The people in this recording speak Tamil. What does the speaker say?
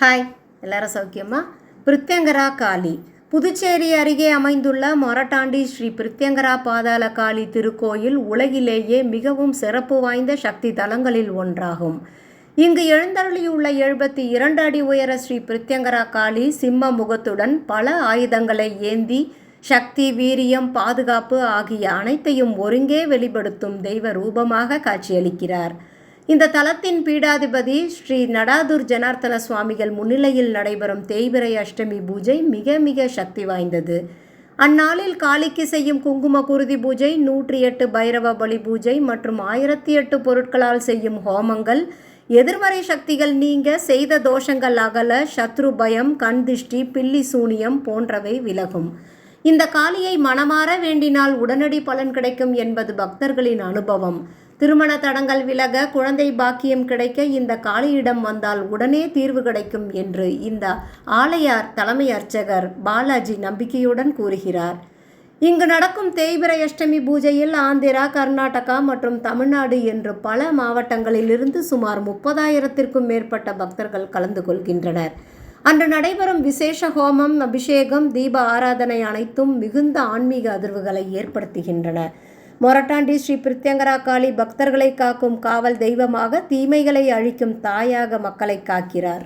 ஹாய், எல்லாரும் சௌக்கியமா? பிரித்யங்கரா காளி புதுச்சேரி அருகே அமைந்துள்ள மொரட்டாண்டி ஸ்ரீ பிரித்யங்கரா பாதாள காளி திருக்கோயில் உலகிலேயே மிகவும் சிறப்பு வாய்ந்த சக்தி தலங்களில் ஒன்றாகும். இங்கு எழுந்தருளியுள்ள 72 அடி உயர ஸ்ரீ பிரித்யங்கரா காளி சிம்ம முகத்துடன் பல ஆயுதங்களை ஏந்தி சக்தி, வீரியம், பாதுகாப்பு ஆகிய அனைத்தையும் ஒருங்கே வெளிப்படுத்தும் தெய்வ ரூபமாக காட்சியளிக்கிறார். இந்த தலத்தின் பீடாதிபதி ஸ்ரீ நடாதுர் ஜனார்த்தன சுவாமிகள் முன்னிலையில் நடைபெறும் தேய்பிறை அஷ்டமி பூஜை மிக மிக சக்தி வாய்ந்தது. அந்நாளில் காளிக்கு செய்யும் குங்கும குருதி பூஜை, 108 பைரவ பலி பூஜை மற்றும் 1008 பொருட்களால் செய்யும் ஹோமங்கள் எதிர்மறை சக்திகள் நீங்க, செய்த தோஷங்கள் அகல, சத்ரு பயம், கண் திஷ்டி, பில்லி சூனியம் போன்றவை விலகும். இந்த காளியை மனமாற வேண்டினால் உடனடி பலன் கிடைக்கும் என்பது பக்தர்களின் அனுபவம். திருமண தடங்கள் விலக, குழந்தை பாக்கியம் கிடைக்க இந்த காளியிடம் வந்தால் உடனே தீர்வு கிடைக்கும் என்று இந்த ஆலயார் தலைமை அர்ச்சகர் பாலாஜி நம்பிக்கையுடன் கூறுகிறார். இங்கு நடக்கும் தேய்பிறை அஷ்டமி பூஜையில் ஆந்திரா, கர்நாடகா மற்றும் தமிழ்நாடு என்று பல மாவட்டங்களிலிருந்து சுமார் 30,000க்கும் மேற்பட்ட பக்தர்கள் கலந்து கொள்கின்றனர். அன்று நடைபெறும் விசேஷ ஹோமம், அபிஷேகம், தீப ஆராதனை அனைத்தும் மிகுந்த ஆன்மீக அதிர்வுகளை ஏற்படுத்துகின்றன. மொரட்டாண்டி ஸ்ரீ பிரித்யங்கரா காளி பக்தர்களை காக்கும் காவல் தெய்வமாக, தீமைகளை அழிக்கும் தாயாக மக்களை காக்கிறார்.